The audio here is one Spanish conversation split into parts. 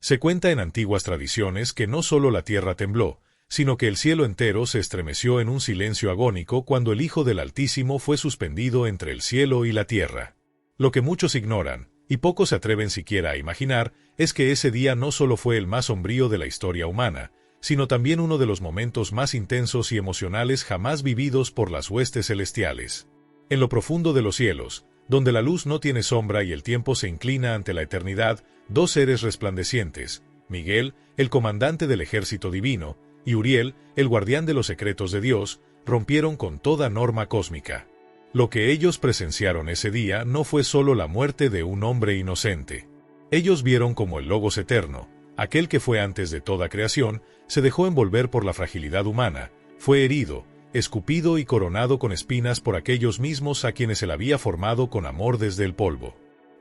Se cuenta en antiguas tradiciones que no solo la tierra tembló, sino que el cielo entero se estremeció en un silencio agónico cuando el Hijo del Altísimo fue suspendido entre el cielo y la tierra. Lo que muchos ignoran, y pocos se atreven siquiera a imaginar, es que ese día no solo fue el más sombrío de la historia humana, sino también uno de los momentos más intensos y emocionales jamás vividos por las huestes celestiales. En lo profundo de los cielos, donde la luz no tiene sombra y el tiempo se inclina ante la eternidad, dos seres resplandecientes, Miguel, el comandante del ejército divino, y Uriel, el guardián de los secretos de Dios, rompieron con toda norma cósmica. Lo que ellos presenciaron ese día no fue solo la muerte de un hombre inocente. Ellos vieron como el Logos eterno, aquel que fue antes de toda creación, se dejó envolver por la fragilidad humana, fue herido, escupido y coronado con espinas por aquellos mismos a quienes él había formado con amor desde el polvo.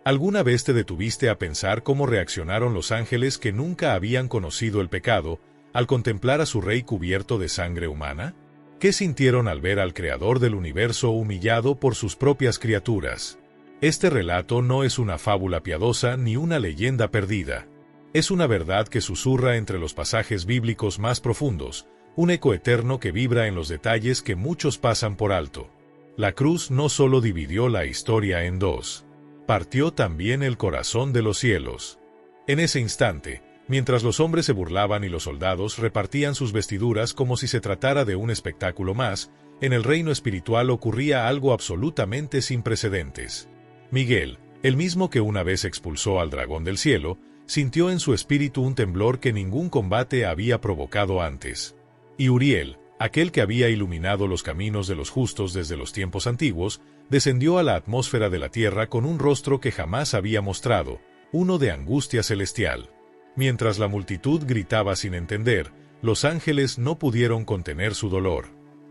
¿Alguna vez te detuviste a pensar cómo reaccionaron los ángeles que nunca habían conocido el pecado, al contemplar a su rey cubierto de sangre humana? ¿Qué sintieron al ver al Creador del universo humillado por sus propias criaturas? Este relato no es una fábula piadosa ni una leyenda perdida. Es una verdad que susurra entre los pasajes bíblicos más profundos, un eco eterno que vibra en los detalles que muchos pasan por alto. La cruz no solo dividió la historia en dos, partió también el corazón de los cielos. En ese instante, mientras los hombres se burlaban y los soldados repartían sus vestiduras como si se tratara de un espectáculo más, en el reino espiritual ocurría algo absolutamente sin precedentes. Miguel, el mismo que una vez expulsó al dragón del cielo, sintió en su espíritu un temblor que ningún combate había provocado antes. Y Uriel, aquel que había iluminado los caminos de los justos desde los tiempos antiguos, descendió a la atmósfera de la tierra con un rostro que jamás había mostrado, uno de angustia celestial. Mientras la multitud gritaba sin entender, los ángeles no pudieron contener su dolor.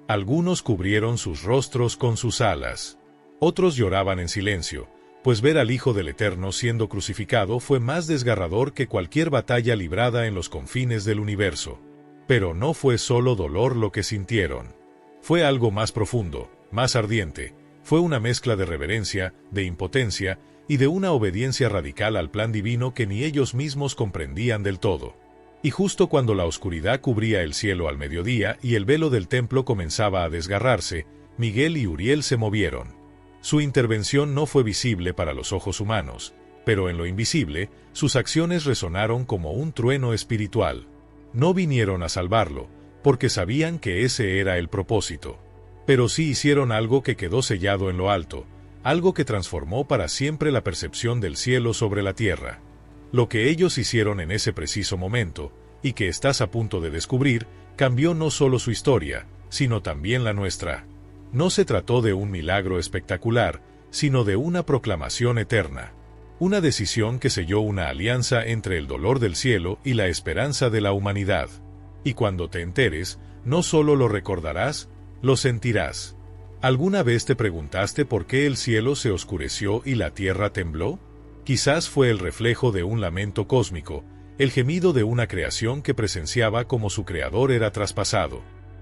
Algunos cubrieron sus rostros con sus alas. Otros lloraban en silencio, pues ver al Hijo del Eterno siendo crucificado fue más desgarrador que cualquier batalla librada en los confines del universo. Pero no fue solo dolor lo que sintieron. Fue algo más profundo, más ardiente. Fue una mezcla de reverencia, de impotencia y de una obediencia radical al plan divino que ni ellos mismos comprendían del todo. Y justo cuando la oscuridad cubría el cielo al mediodía y el velo del templo comenzaba a desgarrarse, Miguel y Uriel se movieron. Su intervención no fue visible para los ojos humanos, pero en lo invisible, sus acciones resonaron como un trueno espiritual. No vinieron a salvarlo, porque sabían que ese era el propósito. Pero sí hicieron algo que quedó sellado en lo alto, algo que transformó para siempre la percepción del cielo sobre la tierra. Lo que ellos hicieron en ese preciso momento, y que estás a punto de descubrir, cambió no solo su historia, sino también la nuestra. No se trató de un milagro espectacular, sino de una proclamación eterna. Una decisión que selló una alianza entre el dolor del cielo y la esperanza de la humanidad. Y cuando te enteres, no solo lo recordarás, lo sentirás. ¿Alguna vez te preguntaste por qué el cielo se oscureció y la tierra tembló? Quizás fue el reflejo de un lamento cósmico, el gemido de una creación que presenciaba como su creador era traspasado.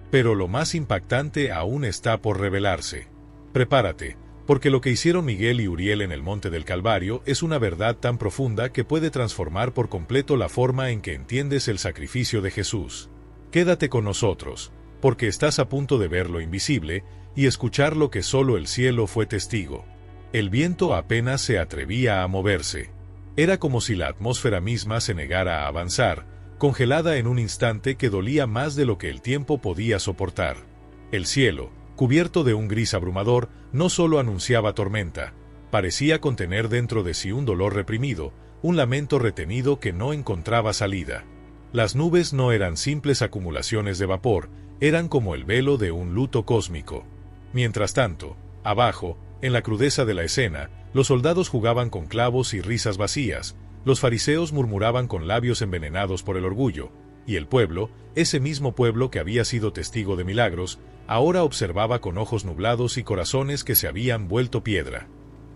Pero lo más impactante aún está por revelarse. Prepárate, porque lo que hicieron Miguel y Uriel en el Monte del Calvario es una verdad tan profunda que puede transformar por completo la forma en que entiendes el sacrificio de Jesús. Quédate con nosotros, porque estás a punto de ver lo invisible y escuchar lo que solo el cielo fue testigo. El viento apenas se atrevía a moverse. Era como si la atmósfera misma se negara a avanzar, congelada en un instante que dolía más de lo que el tiempo podía soportar. El cielo, cubierto de un gris abrumador, no solo anunciaba tormenta, parecía contener dentro de sí un dolor reprimido, un lamento retenido que no encontraba salida. Las nubes no eran simples acumulaciones de vapor, eran como el velo de un luto cósmico. Mientras tanto, abajo, en la crudeza de la escena, los soldados jugaban con clavos y risas vacías, los fariseos murmuraban con labios envenenados por el orgullo, y el pueblo, ese mismo pueblo que había sido testigo de milagros, ahora observaba con ojos nublados y corazones que se habían vuelto piedra.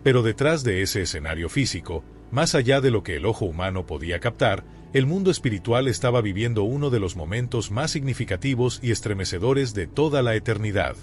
Pero detrás de ese escenario físico, más allá de lo que el ojo humano podía captar, el mundo espiritual estaba viviendo uno de los momentos más significativos y estremecedores de toda la eternidad.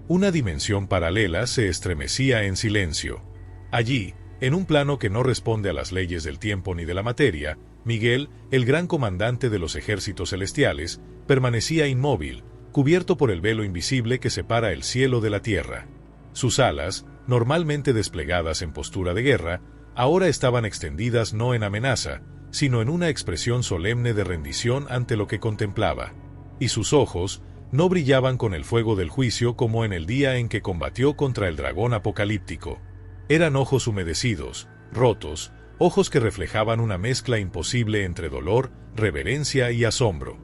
Una dimensión paralela se estremecía en silencio. Allí, en un plano que no responde a las leyes del tiempo ni de la materia, Miguel, el gran comandante de los ejércitos celestiales, permanecía inmóvil, cubierto por el velo invisible que separa el cielo de la tierra. Sus alas, normalmente desplegadas en postura de guerra, ahora estaban extendidas no en amenaza, sino en una expresión solemne de rendición ante lo que contemplaba. Y sus ojos no brillaban con el fuego del juicio como en el día en que combatió contra el dragón apocalíptico. Eran ojos humedecidos, rotos, ojos que reflejaban una mezcla imposible entre dolor, reverencia y asombro.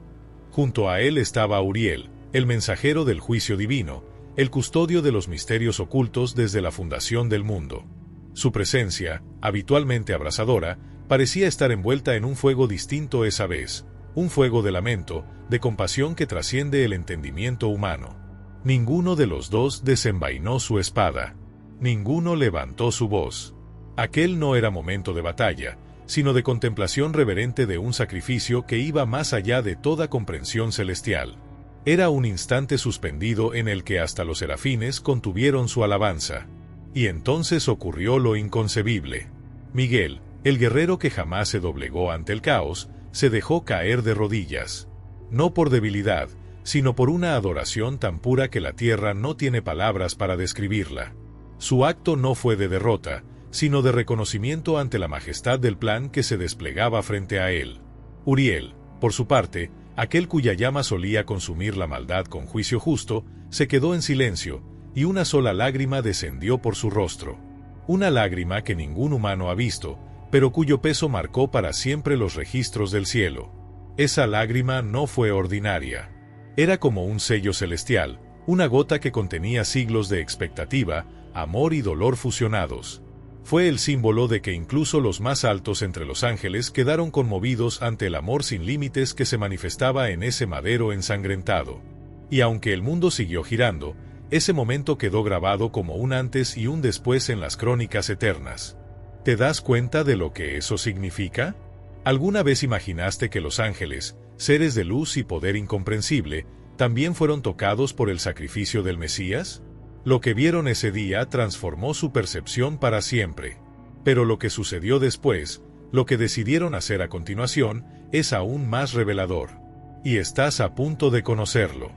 Junto a él estaba Uriel, el mensajero del juicio divino, el custodio de los misterios ocultos desde la fundación del mundo. Su presencia, habitualmente abrasadora, parecía estar envuelta en un fuego distinto esa vez, un fuego de lamento, de compasión que trasciende el entendimiento humano. Ninguno de los dos desenvainó su espada. Ninguno levantó su voz. Aquel no era momento de batalla, sino de contemplación reverente de un sacrificio que iba más allá de toda comprensión celestial. Era un instante suspendido en el que hasta los serafines contuvieron su alabanza. Y entonces ocurrió lo inconcebible. Miguel, el guerrero que jamás se doblegó ante el caos, se dejó caer de rodillas. No por debilidad, sino por una adoración tan pura que la tierra no tiene palabras para describirla. Su acto no fue de derrota, sino de reconocimiento ante la majestad del plan que se desplegaba frente a él. Uriel, por su parte, aquel cuya llama solía consumir la maldad con juicio justo, se quedó en silencio, y una sola lágrima descendió por su rostro. Una lágrima que ningún humano ha visto, pero cuyo peso marcó para siempre los registros del cielo. Esa lágrima no fue ordinaria. Era como un sello celestial, una gota que contenía siglos de expectativa, amor y dolor fusionados. Fue el símbolo de que incluso los más altos entre los ángeles quedaron conmovidos ante el amor sin límites que se manifestaba en ese madero ensangrentado. Y aunque el mundo siguió girando, ese momento quedó grabado como un antes y un después en las crónicas eternas. ¿Te das cuenta de lo que eso significa? ¿Alguna vez imaginaste que los ángeles, seres de luz y poder incomprensible, también fueron tocados por el sacrificio del Mesías? Lo que vieron ese día transformó su percepción para siempre. Pero lo que sucedió después, lo que decidieron hacer a continuación, es aún más revelador. Y estás a punto de conocerlo.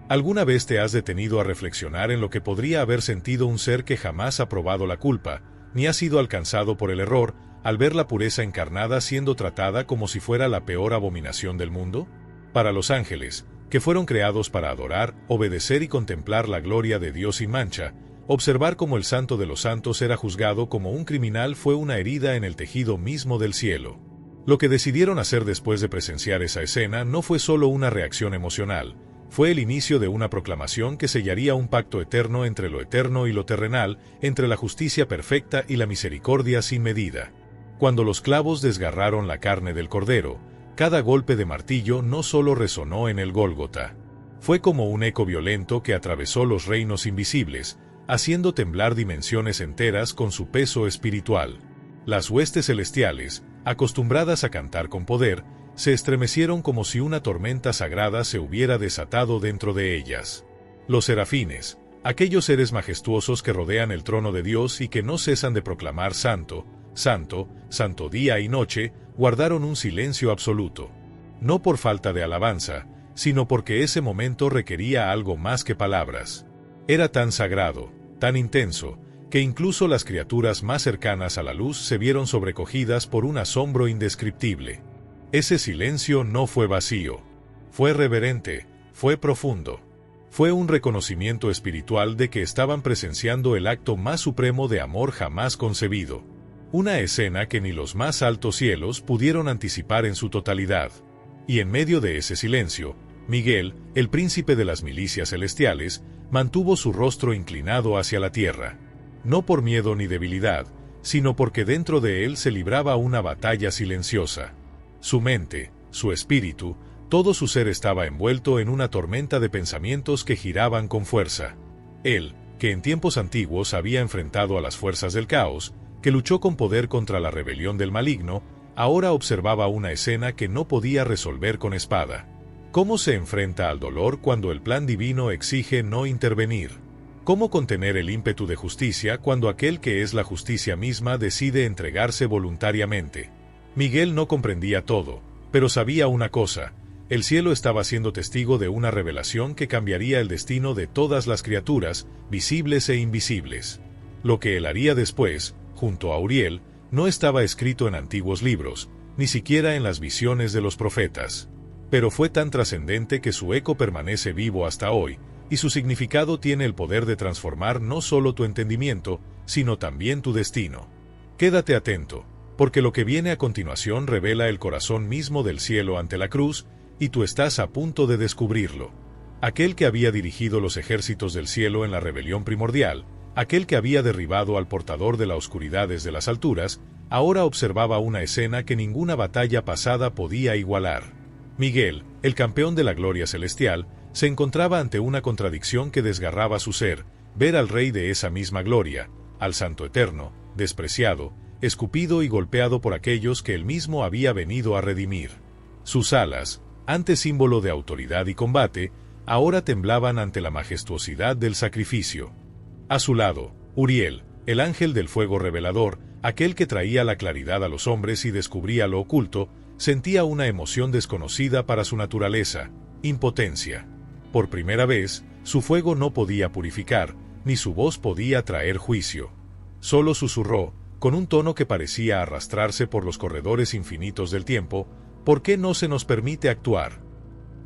¿Alguna vez te has detenido a reflexionar en lo que podría haber sentido un ser que jamás ha probado la culpa, ni ha sido alcanzado por el error, al ver la pureza encarnada siendo tratada como si fuera la peor abominación del mundo? Para los ángeles, que fueron creados para adorar, obedecer y contemplar la gloria de Dios sin mancha, observar cómo el Santo de los Santos era juzgado como un criminal fue una herida en el tejido mismo del cielo. Lo que decidieron hacer después de presenciar esa escena no fue solo una reacción emocional, fue el inicio de una proclamación que sellaría un pacto eterno entre lo eterno y lo terrenal, entre la justicia perfecta y la misericordia sin medida. Cuando los clavos desgarraron la carne del cordero, cada golpe de martillo no solo resonó en el Gólgota. Fue como un eco violento que atravesó los reinos invisibles, haciendo temblar dimensiones enteras con su peso espiritual. Las huestes celestiales, acostumbradas a cantar con poder, se estremecieron como si una tormenta sagrada se hubiera desatado dentro de ellas. Los serafines, aquellos seres majestuosos que rodean el trono de Dios y que no cesan de proclamar Santo, Santo, Santo día y noche, guardaron un silencio absoluto. No por falta de alabanza, sino porque ese momento requería algo más que palabras. Era tan sagrado, tan intenso, que incluso las criaturas más cercanas a la luz se vieron sobrecogidas por un asombro indescriptible. Ese silencio no fue vacío. Fue reverente, fue profundo. Fue un reconocimiento espiritual de que estaban presenciando el acto más supremo de amor jamás concebido. Una escena que ni los más altos cielos pudieron anticipar en su totalidad. Y en medio de ese silencio, Miguel, el príncipe de las milicias celestiales, mantuvo su rostro inclinado hacia la tierra. No por miedo ni debilidad, sino porque dentro de él se libraba una batalla silenciosa. Su mente, su espíritu, todo su ser estaba envuelto en una tormenta de pensamientos que giraban con fuerza. Él, que en tiempos antiguos había enfrentado a las fuerzas del caos, que luchó con poder contra la rebelión del maligno, ahora observaba una escena que no podía resolver con espada. ¿Cómo se enfrenta al dolor cuando el plan divino exige no intervenir? ¿Cómo contener el ímpetu de justicia cuando aquel que es la justicia misma decide entregarse voluntariamente? Miguel no comprendía todo, pero sabía una cosa: el cielo estaba siendo testigo de una revelación que cambiaría el destino de todas las criaturas, visibles e invisibles. Lo que él haría después, junto a Uriel, no estaba escrito en antiguos libros, ni siquiera en las visiones de los profetas. Pero fue tan trascendente que su eco permanece vivo hasta hoy, y su significado tiene el poder de transformar no solo tu entendimiento, sino también tu destino. Quédate atento, porque lo que viene a continuación revela el corazón mismo del cielo ante la cruz, y tú estás a punto de descubrirlo. Aquel que había dirigido los ejércitos del cielo en la rebelión primordial, aquel que había derribado al portador de la oscuridad desde las alturas, ahora observaba una escena que ninguna batalla pasada podía igualar. Miguel, el campeón de la gloria celestial, se encontraba ante una contradicción que desgarraba su ser: ver al rey de esa misma gloria, al Santo Eterno, despreciado, escupido y golpeado por aquellos que él mismo había venido a redimir. Sus alas, antes símbolo de autoridad y combate, ahora temblaban ante la majestuosidad del sacrificio. A su lado, Uriel, el ángel del fuego revelador, aquel que traía la claridad a los hombres y descubría lo oculto, sentía una emoción desconocida para su naturaleza: impotencia. Por primera vez, su fuego no podía purificar, ni su voz podía traer juicio. Solo susurró, con un tono que parecía arrastrarse por los corredores infinitos del tiempo: ¿por qué no se nos permite actuar?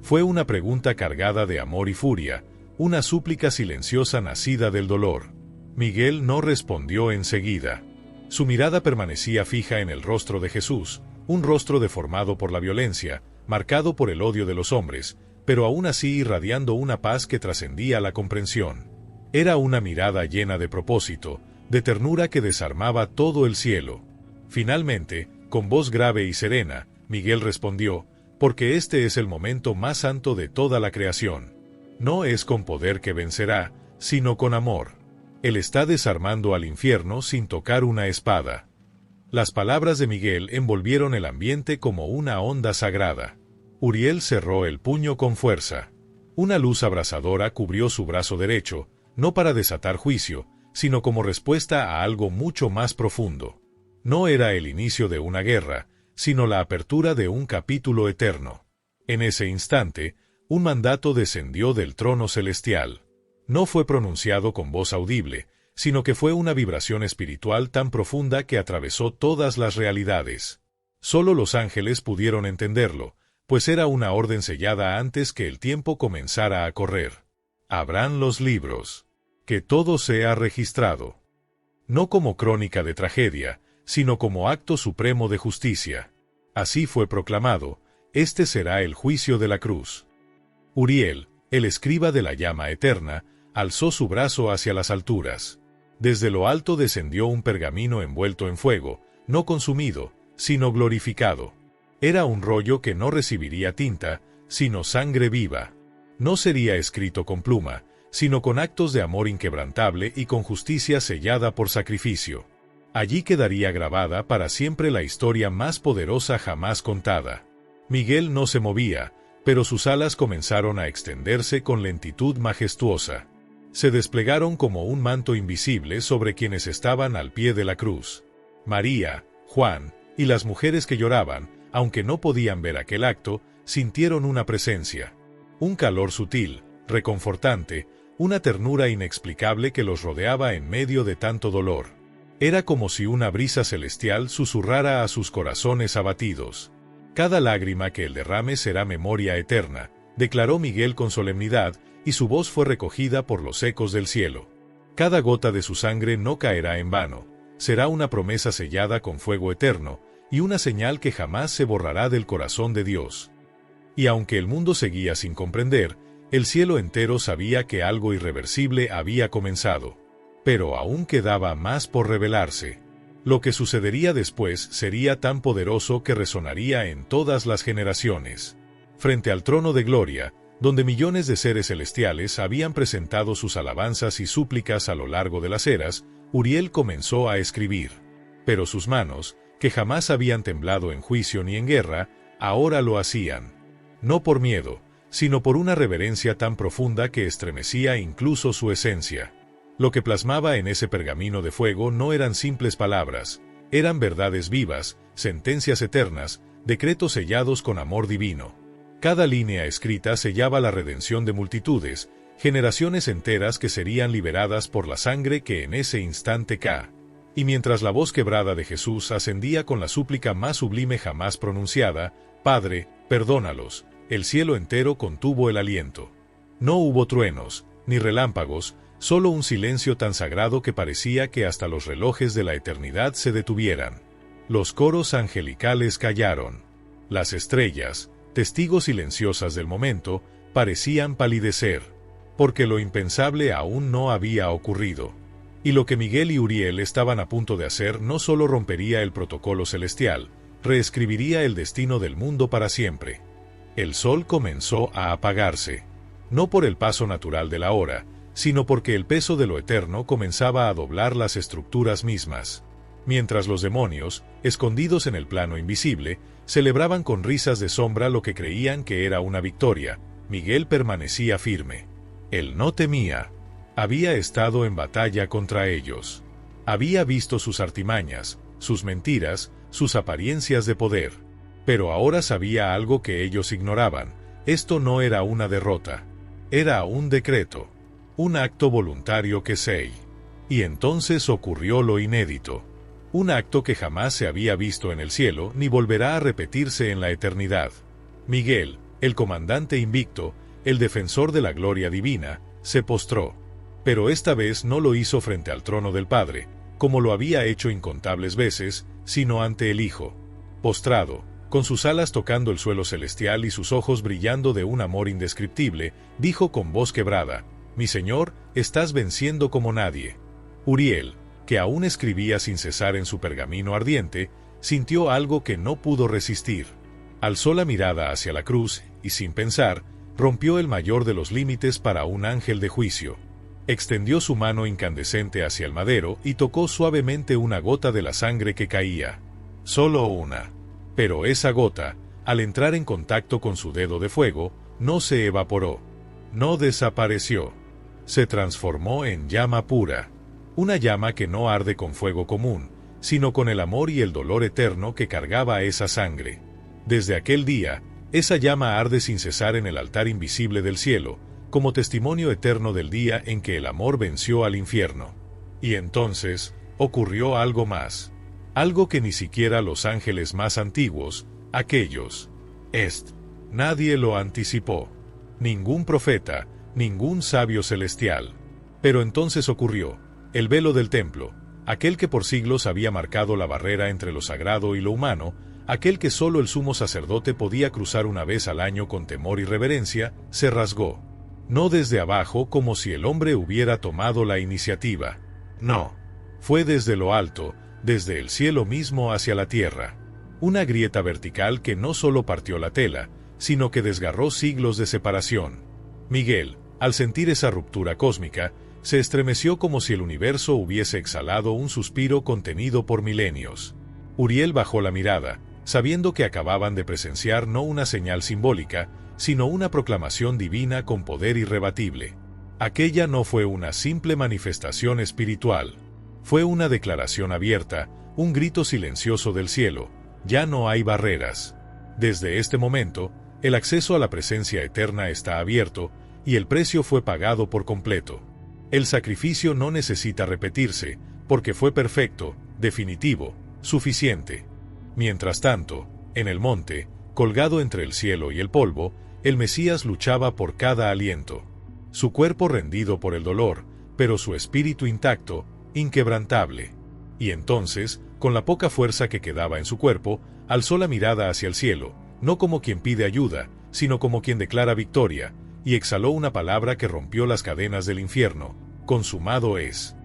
Fue una pregunta cargada de amor y furia, una súplica silenciosa nacida del dolor. Miguel no respondió enseguida. Su mirada permanecía fija en el rostro de Jesús, un rostro deformado por la violencia, marcado por el odio de los hombres, pero aún así irradiando una paz que trascendía la comprensión. Era una mirada llena de propósito, de ternura que desarmaba todo el cielo. Finalmente, con voz grave y serena, Miguel respondió: porque este es el momento más santo de toda la creación. No es con poder que vencerá, sino con amor. Él está desarmando al infierno sin tocar una espada. Las palabras de Miguel envolvieron el ambiente como una onda sagrada. Uriel cerró el puño con fuerza. Una luz abrasadora cubrió su brazo derecho, no para desatar juicio, sino como respuesta a algo mucho más profundo. No era el inicio de una guerra, sino la apertura de un capítulo eterno. En ese instante, un mandato descendió del trono celestial. No fue pronunciado con voz audible, sino que fue una vibración espiritual tan profunda que atravesó todas las realidades. Solo los ángeles pudieron entenderlo, pues era una orden sellada antes que el tiempo comenzara a correr. Abran los libros. Que todo sea registrado. No como crónica de tragedia, sino como acto supremo de justicia. Así fue proclamado: este será el juicio de la cruz. Uriel, el escriba de la llama eterna, alzó su brazo hacia las alturas. Desde lo alto descendió un pergamino envuelto en fuego, no consumido, sino glorificado. Era un rollo que no recibiría tinta, sino sangre viva. No sería escrito con pluma, sino con actos de amor inquebrantable y con justicia sellada por sacrificio. Allí quedaría grabada para siempre la historia más poderosa jamás contada. Miguel no se movía, pero sus alas comenzaron a extenderse con lentitud majestuosa. Se desplegaron como un manto invisible sobre quienes estaban al pie de la cruz. María, Juan, y las mujeres que lloraban, aunque no podían ver aquel acto, sintieron una presencia. Un calor sutil, reconfortante, una ternura inexplicable que los rodeaba en medio de tanto dolor. Era como si una brisa celestial susurrara a sus corazones abatidos. Cada lágrima que el derrame será memoria eterna, declaró Miguel con solemnidad, y su voz fue recogida por los ecos del cielo. Cada gota de su sangre no caerá en vano, será una promesa sellada con fuego eterno, y una señal que jamás se borrará del corazón de Dios. Y aunque el mundo seguía sin comprender, el cielo entero sabía que algo irreversible había comenzado. Pero aún quedaba más por revelarse. Lo que sucedería después sería tan poderoso que resonaría en todas las generaciones. Frente al trono de gloria, donde millones de seres celestiales habían presentado sus alabanzas y súplicas a lo largo de las eras, Uriel comenzó a escribir. Pero sus manos, que jamás habían temblado en juicio ni en guerra, ahora lo hacían. No por miedo, sino por una reverencia tan profunda que estremecía incluso su esencia. Lo que plasmaba en ese pergamino de fuego no eran simples palabras, eran verdades vivas, sentencias eternas, decretos sellados con amor divino. Cada línea escrita sellaba la redención de multitudes, generaciones enteras que serían liberadas por la sangre que en ese instante cae. Y mientras la voz quebrada de Jesús ascendía con la súplica más sublime jamás pronunciada, Padre, perdónalos, el cielo entero contuvo el aliento. No hubo truenos, ni relámpagos, solo un silencio tan sagrado que parecía que hasta los relojes de la eternidad se detuvieran. Los coros angelicales callaron. Las estrellas, testigos silenciosas del momento, parecían palidecer, porque lo impensable aún no había ocurrido. Y lo que Miguel y Uriel estaban a punto de hacer no solo rompería el protocolo celestial, reescribiría el destino del mundo para siempre. El sol comenzó a apagarse, no por el paso natural de la hora, sino porque el peso de lo eterno comenzaba a doblar las estructuras mismas. Mientras los demonios, escondidos en el plano invisible, celebraban con risas de sombra lo que creían que era una victoria, Miguel permanecía firme. Él no temía. Había estado en batalla contra ellos. Había visto sus artimañas, sus mentiras, sus apariencias de poder. Pero ahora sabía algo que ellos ignoraban. Esto no era una derrota. Era un decreto. Un acto voluntario que sei. Y entonces ocurrió lo inédito. Un acto que jamás se había visto en el cielo ni volverá a repetirse en la eternidad. Miguel, el comandante invicto, el defensor de la gloria divina, se postró. Pero esta vez no lo hizo frente al trono del Padre, como lo había hecho incontables veces, sino ante el Hijo. Postrado, con sus alas tocando el suelo celestial y sus ojos brillando de un amor indescriptible, dijo con voz quebrada: «Mi Señor, estás venciendo como nadie». Uriel, que aún escribía sin cesar en su pergamino ardiente, sintió algo que no pudo resistir. Alzó la mirada hacia la cruz y, sin pensar, rompió el mayor de los límites para un ángel de juicio. Extendió su mano incandescente hacia el madero y tocó suavemente una gota de la sangre que caía. Solo una. Pero esa gota, al entrar en contacto con su dedo de fuego, no se evaporó. No desapareció. Se transformó en llama pura. Una llama que no arde con fuego común, sino con el amor y el dolor eterno que cargaba esa sangre. Desde aquel día, esa llama arde sin cesar en el altar invisible del cielo, como testimonio eterno del día en que el amor venció al infierno. Y entonces, ocurrió algo más. Algo que ni siquiera los ángeles más antiguos, aquellos, nadie lo anticipó. Ningún profeta, ningún sabio celestial. Pero entonces ocurrió. El velo del templo, aquel que por siglos había marcado la barrera entre lo sagrado y lo humano, aquel que solo el sumo sacerdote podía cruzar una vez al año con temor y reverencia, se rasgó. No desde abajo como si el hombre hubiera tomado la iniciativa. No. Fue desde lo alto, desde el cielo mismo hacia la tierra. Una grieta vertical que no solo partió la tela, sino que desgarró siglos de separación. Miguel, al sentir esa ruptura cósmica, se estremeció como si el universo hubiese exhalado un suspiro contenido por milenios. Uriel bajó la mirada, sabiendo que acababan de presenciar no una señal simbólica, sino una proclamación divina con poder irrebatible. Aquella no fue una simple manifestación espiritual. Fue una declaración abierta, un grito silencioso del cielo: ya no hay barreras. Desde este momento, el acceso a la presencia eterna está abierto, y el precio fue pagado por completo. El sacrificio no necesita repetirse, porque fue perfecto, definitivo, suficiente. Mientras tanto, en el monte, colgado entre el cielo y el polvo, el Mesías luchaba por cada aliento. Su cuerpo rendido por el dolor, pero su espíritu intacto, inquebrantable. Y entonces, con la poca fuerza que quedaba en su cuerpo, alzó la mirada hacia el cielo, no como quien pide ayuda, sino como quien declara victoria, y exhaló una palabra que rompió las cadenas del infierno: consumado es.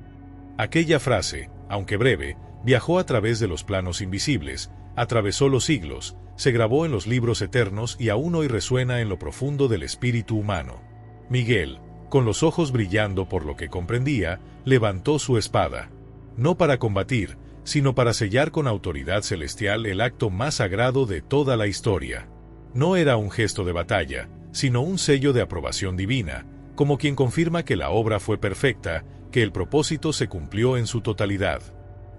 Aquella frase, aunque breve, viajó a través de los planos invisibles, atravesó los siglos, se grabó en los libros eternos y aún hoy resuena en lo profundo del espíritu humano. Miguel, con los ojos brillando por lo que comprendía, levantó su espada. No para combatir, sino para sellar con autoridad celestial el acto más sagrado de toda la historia. No era un gesto de batalla, sino un sello de aprobación divina, como quien confirma que la obra fue perfecta, que el propósito se cumplió en su totalidad.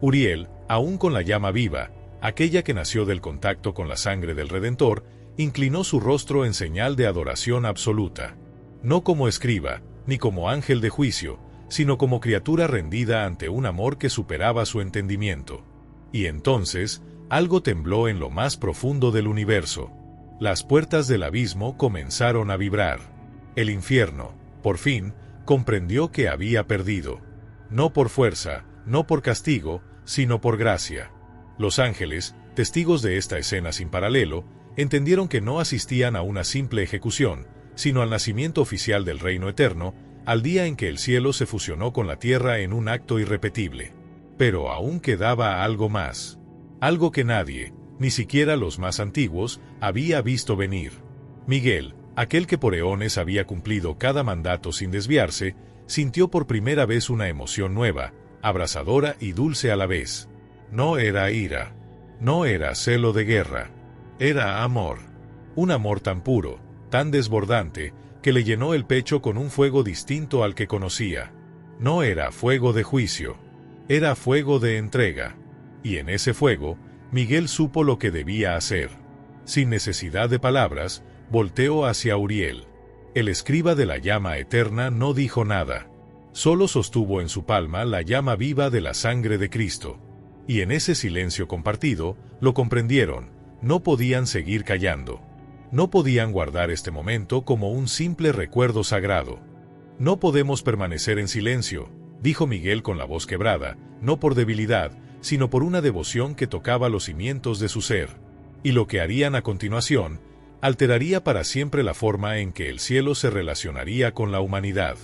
Uriel, aún con la llama viva, aquella que nació del contacto con la sangre del Redentor, inclinó su rostro en señal de adoración absoluta. No como escriba, ni como ángel de juicio, sino como criatura rendida ante un amor que superaba su entendimiento. Y entonces, algo tembló en lo más profundo del universo. Las puertas del abismo comenzaron a vibrar. El infierno, por fin, comprendió que había perdido. No por fuerza, no por castigo, sino por gracia. Los ángeles, testigos de esta escena sin paralelo, entendieron que no asistían a una simple ejecución, sino al nacimiento oficial del reino eterno, al día en que el cielo se fusionó con la tierra en un acto irrepetible. Pero aún quedaba algo más. Algo que nadie, ni siquiera los más antiguos, había visto venir. Miguel, aquel que por eones había cumplido cada mandato sin desviarse, sintió por primera vez una emoción nueva, abrasadora y dulce a la vez. No era ira. No era celo de guerra. Era amor. Un amor tan puro, tan desbordante, que le llenó el pecho con un fuego distinto al que conocía. No era fuego de juicio. Era fuego de entrega. Y en ese fuego, Miguel supo lo que debía hacer. Sin necesidad de palabras, volteó hacia Uriel. El escriba de la llama eterna no dijo nada. Solo sostuvo en su palma la llama viva de la sangre de Cristo. Y en ese silencio compartido, lo comprendieron, no podían seguir callando. No podían guardar este momento como un simple recuerdo sagrado. No podemos permanecer en silencio, dijo Miguel con la voz quebrada, no por debilidad, sino por una devoción que tocaba los cimientos de su ser. Y lo que harían a continuación, alteraría para siempre la forma en que el cielo se relacionaría con la humanidad.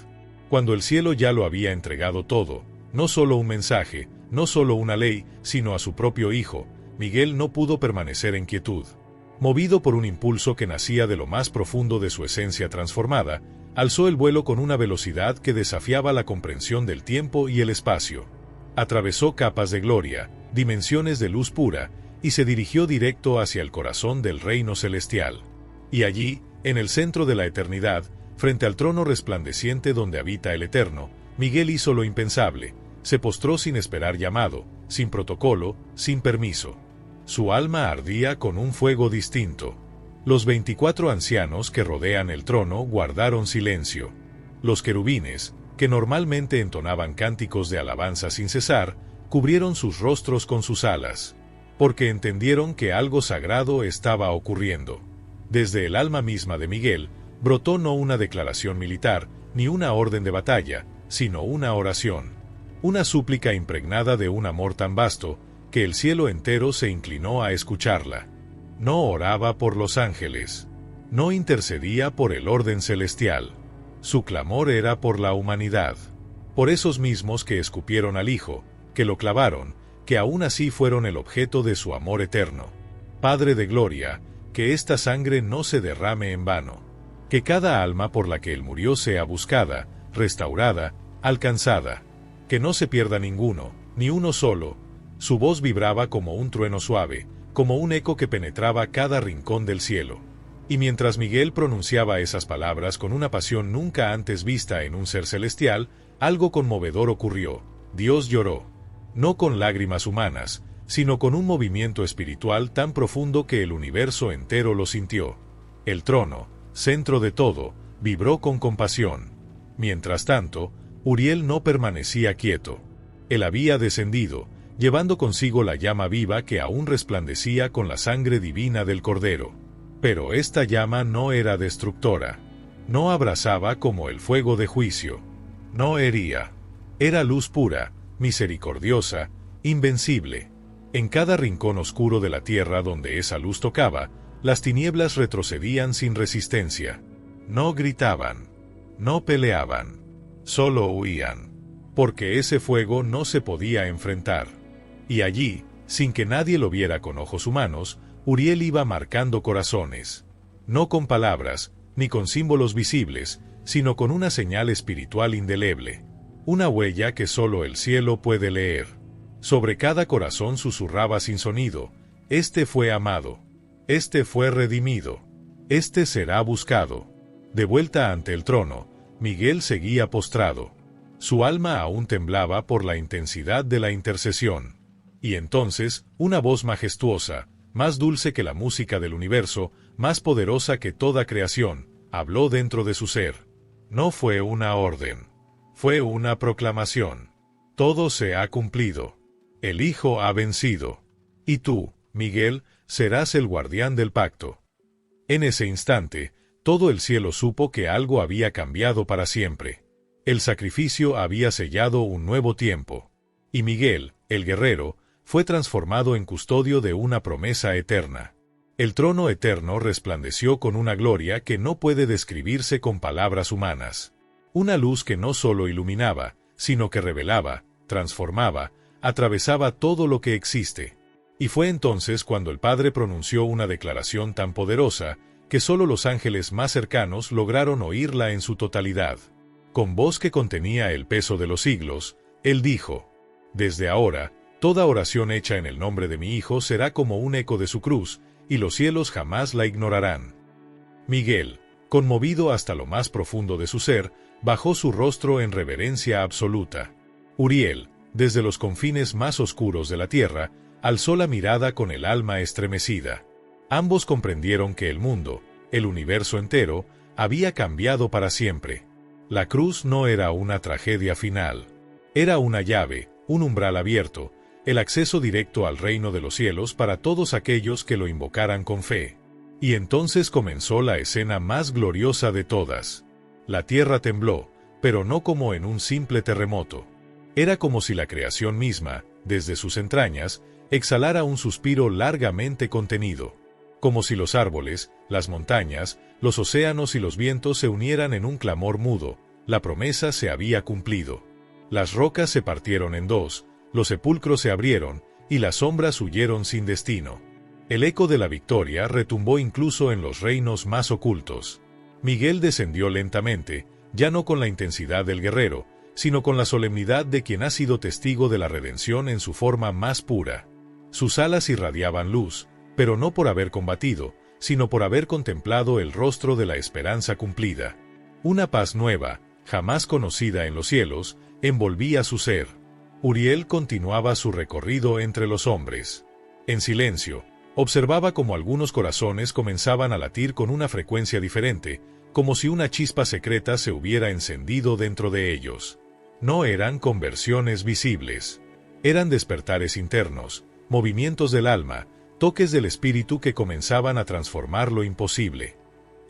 Cuando el cielo ya lo había entregado todo, no solo un mensaje, no solo una ley, sino a su propio Hijo, Miguel no pudo permanecer en quietud. Movido por un impulso que nacía de lo más profundo de su esencia transformada, alzó el vuelo con una velocidad que desafiaba la comprensión del tiempo y el espacio. Atravesó capas de gloria, dimensiones de luz pura, y se dirigió directo hacia el corazón del reino celestial. Y allí, en el centro de la eternidad, frente al trono resplandeciente donde habita el Eterno, Miguel hizo lo impensable, se postró sin esperar llamado, sin protocolo, sin permiso. Su alma ardía con un fuego distinto. Los 24 ancianos que rodean el trono guardaron silencio. Los querubines, que normalmente entonaban cánticos de alabanza sin cesar, cubrieron sus rostros con sus alas, porque entendieron que algo sagrado estaba ocurriendo. Desde el alma misma de Miguel, brotó no una declaración militar, ni una orden de batalla, sino una oración. Una súplica impregnada de un amor tan vasto, que el cielo entero se inclinó a escucharla. No oraba por los ángeles. No intercedía por el orden celestial. Su clamor era por la humanidad. Por esos mismos que escupieron al Hijo, que lo clavaron, que aún así fueron el objeto de su amor eterno. Padre de gloria, que esta sangre no se derrame en vano. Que cada alma por la que Él murió sea buscada, restaurada, alcanzada. Que no se pierda ninguno, ni uno solo. Su voz vibraba como un trueno suave, como un eco que penetraba cada rincón del cielo. Y mientras Miguel pronunciaba esas palabras con una pasión nunca antes vista en un ser celestial, algo conmovedor ocurrió. Dios lloró. No con lágrimas humanas, sino con un movimiento espiritual tan profundo que el universo entero lo sintió. El trono, centro de todo, vibró con compasión. Mientras tanto, Uriel no permanecía quieto. Él había descendido, llevando consigo la llama viva que aún resplandecía con la sangre divina del Cordero. Pero esta llama no era destructora. No abrasaba como el fuego de juicio. No hería. Era luz pura, misericordiosa, invencible. En cada rincón oscuro de la tierra donde esa luz tocaba, las tinieblas retrocedían sin resistencia. No gritaban. No peleaban. Solo huían. Porque ese fuego no se podía enfrentar. Y allí, sin que nadie lo viera con ojos humanos, Uriel iba marcando corazones. No con palabras, ni con símbolos visibles, sino con una señal espiritual indeleble. Una huella que solo el cielo puede leer. Sobre cada corazón susurraba sin sonido: este fue amado. Este fue redimido. Este será buscado. De vuelta ante el trono, Miguel seguía postrado. Su alma aún temblaba por la intensidad de la intercesión. Y entonces, una voz majestuosa, más dulce que la música del universo, más poderosa que toda creación, habló dentro de su ser. No fue una orden. Fue una proclamación. Todo se ha cumplido. El Hijo ha vencido. Y tú, Miguel, serás el guardián del pacto. En ese instante, todo el cielo supo que algo había cambiado para siempre. El sacrificio había sellado un nuevo tiempo. Y Miguel, el guerrero, fue transformado en custodio de una promesa eterna. El trono eterno resplandeció con una gloria que no puede describirse con palabras humanas. Una luz que no solo iluminaba, sino que revelaba, transformaba, atravesaba todo lo que existe. Y fue entonces cuando el Padre pronunció una declaración tan poderosa, que solo los ángeles más cercanos lograron oírla en su totalidad. Con voz que contenía el peso de los siglos, Él dijo: «Desde ahora, toda oración hecha en el nombre de mi Hijo será como un eco de su cruz, y los cielos jamás la ignorarán». Miguel, conmovido hasta lo más profundo de su ser, bajó su rostro en reverencia absoluta. Uriel, desde los confines más oscuros de la tierra, alzó la mirada con el alma estremecida. Ambos comprendieron que el mundo, el universo entero, había cambiado para siempre. La cruz no era una tragedia final. Era una llave, un umbral abierto, el acceso directo al reino de los cielos para todos aquellos que lo invocaran con fe. Y entonces comenzó la escena más gloriosa de todas. La tierra tembló, pero no como en un simple terremoto. Era como si la creación misma, desde sus entrañas, exhalara un suspiro largamente contenido. Como si los árboles, las montañas, los océanos y los vientos se unieran en un clamor mudo. La promesa se había cumplido. Las rocas se partieron en dos, los sepulcros se abrieron, y las sombras huyeron sin destino. El eco de la victoria retumbó incluso en los reinos más ocultos. Miguel descendió lentamente, ya no con la intensidad del guerrero, sino con la solemnidad de quien ha sido testigo de la redención en su forma más pura. Sus alas irradiaban luz, pero no por haber combatido, sino por haber contemplado el rostro de la esperanza cumplida. Una paz nueva, jamás conocida en los cielos, envolvía su ser. Uriel continuaba su recorrido entre los hombres. En silencio, observaba cómo algunos corazones comenzaban a latir con una frecuencia diferente, como si una chispa secreta se hubiera encendido dentro de ellos. No eran conversiones visibles. Eran despertares internos, movimientos del alma, toques del espíritu que comenzaban a transformar lo imposible.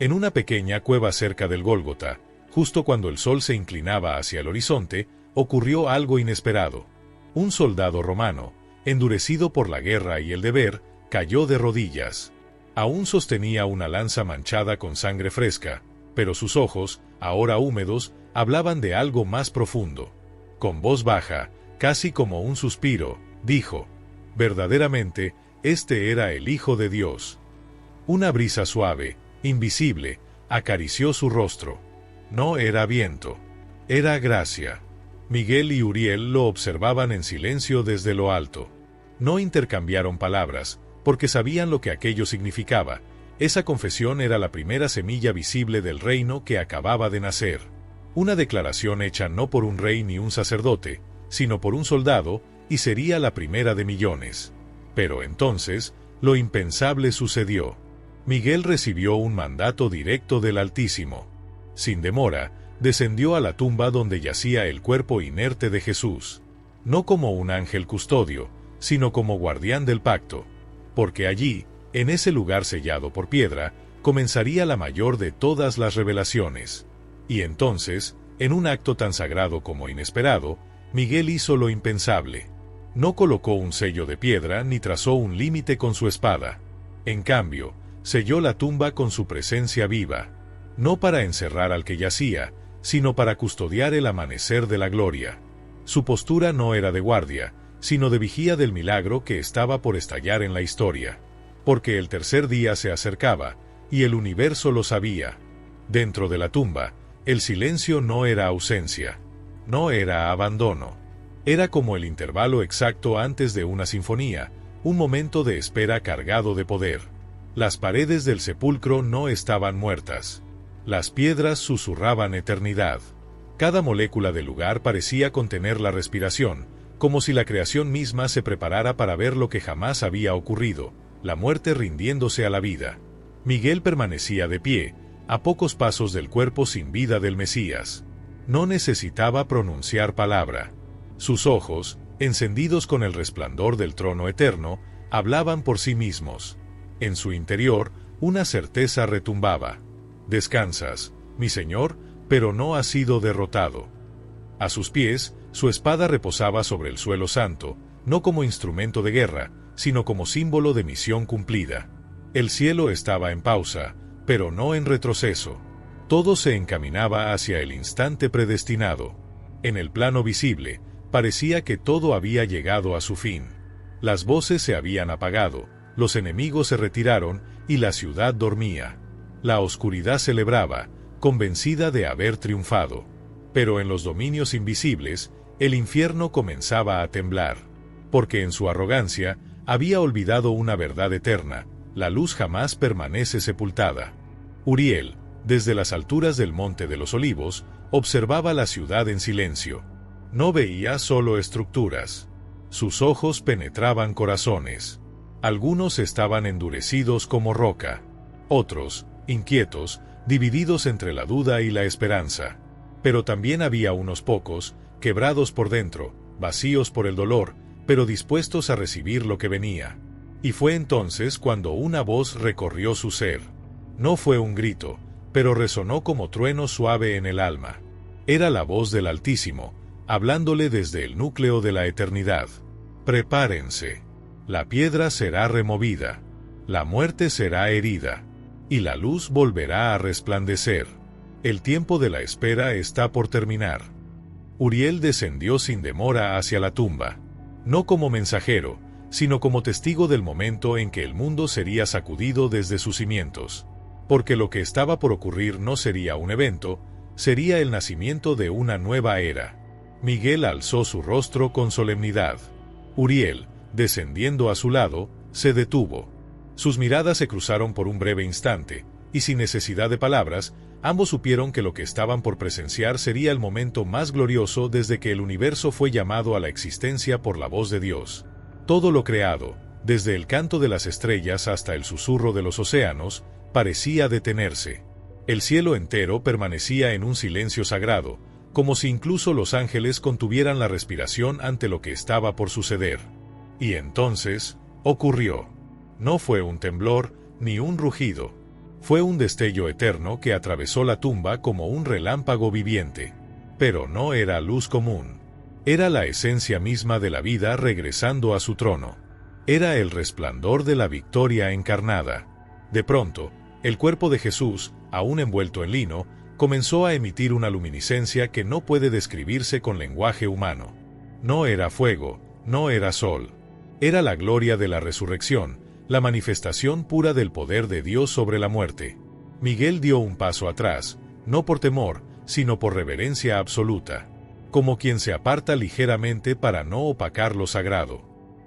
En una pequeña cueva cerca del Gólgota, justo cuando el sol se inclinaba hacia el horizonte, ocurrió algo inesperado. Un soldado romano, endurecido por la guerra y el deber, cayó de rodillas. Aún sostenía una lanza manchada con sangre fresca, pero sus ojos, ahora húmedos, hablaban de algo más profundo. Con voz baja, casi como un suspiro, dijo: «Verdaderamente, este era el Hijo de Dios». Una brisa suave, invisible, acarició su rostro. No era viento, era gracia. Miguel y Uriel lo observaban en silencio desde lo alto. No intercambiaron palabras, porque sabían lo que aquello significaba. Esa confesión era la primera semilla visible del reino que acababa de nacer. Una declaración hecha no por un rey ni un sacerdote, sino por un soldado, y sería la primera de millones. Pero entonces, lo impensable sucedió. Miguel recibió un mandato directo del Altísimo. Sin demora, descendió a la tumba donde yacía el cuerpo inerte de Jesús. No como un ángel custodio, sino como guardián del pacto. Porque allí, en ese lugar sellado por piedra, comenzaría la mayor de todas las revelaciones. Y entonces, en un acto tan sagrado como inesperado, Miguel hizo lo impensable. No colocó un sello de piedra ni trazó un límite con su espada. En cambio, selló la tumba con su presencia viva. No para encerrar al que yacía, sino para custodiar el amanecer de la gloria. Su postura no era de guardia, sino de vigía del milagro que estaba por estallar en la historia. Porque el tercer día se acercaba, y el universo lo sabía. Dentro de la tumba, el silencio no era ausencia, no era abandono. Era como el intervalo exacto antes de una sinfonía, un momento de espera cargado de poder. Las paredes del sepulcro no estaban muertas. Las piedras susurraban eternidad. Cada molécula del lugar parecía contener la respiración, como si la creación misma se preparara para ver lo que jamás había ocurrido, la muerte rindiéndose a la vida. Miguel permanecía de pie, a pocos pasos del cuerpo sin vida del Mesías. No necesitaba pronunciar palabra. Sus ojos, encendidos con el resplandor del trono eterno, hablaban por sí mismos. En su interior, una certeza retumbaba. Descansas, mi Señor, pero no has sido derrotado. A sus pies, su espada reposaba sobre el suelo santo, no como instrumento de guerra, sino como símbolo de misión cumplida. El cielo estaba en pausa, pero no en retroceso. Todo se encaminaba hacia el instante predestinado. En el plano visible, parecía que todo había llegado a su fin. Las voces se habían apagado, los enemigos se retiraron y la ciudad dormía. La oscuridad celebraba, convencida de haber triunfado. Pero en los dominios invisibles, el infierno comenzaba a temblar. Porque en su arrogancia, había olvidado una verdad eterna: la luz jamás permanece sepultada. Uriel, desde las alturas del Monte de los Olivos, observaba la ciudad en silencio. No veía solo estructuras. Sus ojos penetraban corazones. Algunos estaban endurecidos como roca. Otros, inquietos, divididos entre la duda y la esperanza. Pero también había unos pocos, quebrados por dentro, vacíos por el dolor, pero dispuestos a recibir lo que venía. Y fue entonces cuando una voz recorrió su ser. No fue un grito, pero resonó como trueno suave en el alma. Era la voz del Altísimo, hablándole desde el núcleo de la eternidad. Prepárense. La piedra será removida. La muerte será herida. Y la luz volverá a resplandecer. El tiempo de la espera está por terminar. Uriel descendió sin demora hacia la tumba. No como mensajero, sino como testigo del momento en que el mundo sería sacudido desde sus cimientos. Porque lo que estaba por ocurrir no sería un evento, sería el nacimiento de una nueva era. Miguel alzó su rostro con solemnidad. Uriel, descendiendo a su lado, se detuvo. Sus miradas se cruzaron por un breve instante, y sin necesidad de palabras, ambos supieron que lo que estaban por presenciar sería el momento más glorioso desde que el universo fue llamado a la existencia por la voz de Dios. Todo lo creado, desde el canto de las estrellas hasta el susurro de los océanos, parecía detenerse. El cielo entero permanecía en un silencio sagrado, como si incluso los ángeles contuvieran la respiración ante lo que estaba por suceder. Y entonces, ocurrió. No fue un temblor, ni un rugido. Fue un destello eterno que atravesó la tumba como un relámpago viviente. Pero no era luz común. Era la esencia misma de la vida regresando a su trono. Era el resplandor de la victoria encarnada. De pronto, el cuerpo de Jesús, aún envuelto en lino, comenzó a emitir una luminiscencia que no puede describirse con lenguaje humano. No era fuego, no era sol. Era la gloria de la resurrección, la manifestación pura del poder de Dios sobre la muerte. Miguel dio un paso atrás, no por temor, sino por reverencia absoluta, como quien se aparta ligeramente para no opacar lo sagrado.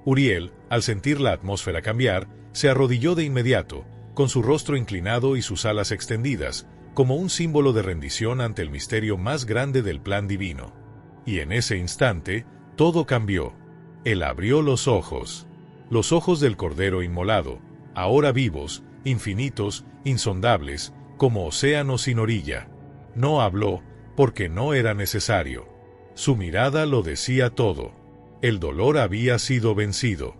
Uriel, al sentir la atmósfera cambiar, se arrodilló de inmediato, con su rostro inclinado y sus alas extendidas, como un símbolo de rendición ante el misterio más grande del plan divino. Y en ese instante, todo cambió. Él abrió los ojos del Cordero inmolado, ahora vivos, infinitos, insondables, como océanos sin orilla. No habló, porque no era necesario. Su mirada lo decía todo. El dolor había sido vencido.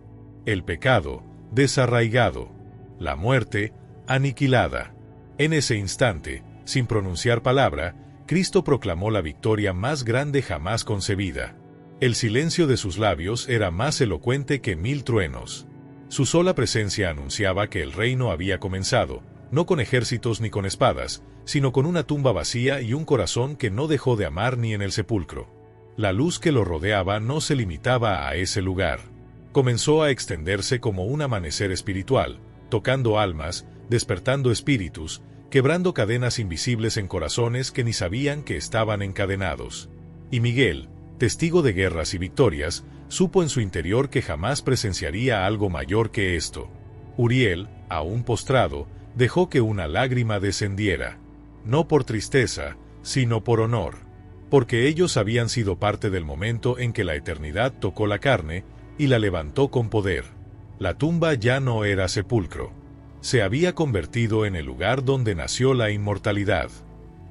El pecado, desarraigado. La muerte, aniquilada. En ese instante, sin pronunciar palabra, Cristo proclamó la victoria más grande jamás concebida. El silencio de sus labios era más elocuente que 1000 truenos. Su sola presencia anunciaba que el reino había comenzado, no con ejércitos ni con espadas, sino con una tumba vacía y un corazón que no dejó de amar ni en el sepulcro. La luz que lo rodeaba no se limitaba a ese lugar. Comenzó a extenderse como un amanecer espiritual, tocando almas, despertando espíritus, quebrando cadenas invisibles en corazones que ni sabían que estaban encadenados. Y Miguel, testigo de guerras y victorias, supo en su interior que jamás presenciaría algo mayor que esto. Uriel, aún postrado, dejó que una lágrima descendiera. No por tristeza, sino por honor. porque ellos habían sido parte del momento en que la eternidad tocó la carne y la levantó con poder. La tumba ya no era sepulcro. Se había convertido en el lugar donde nació la inmortalidad.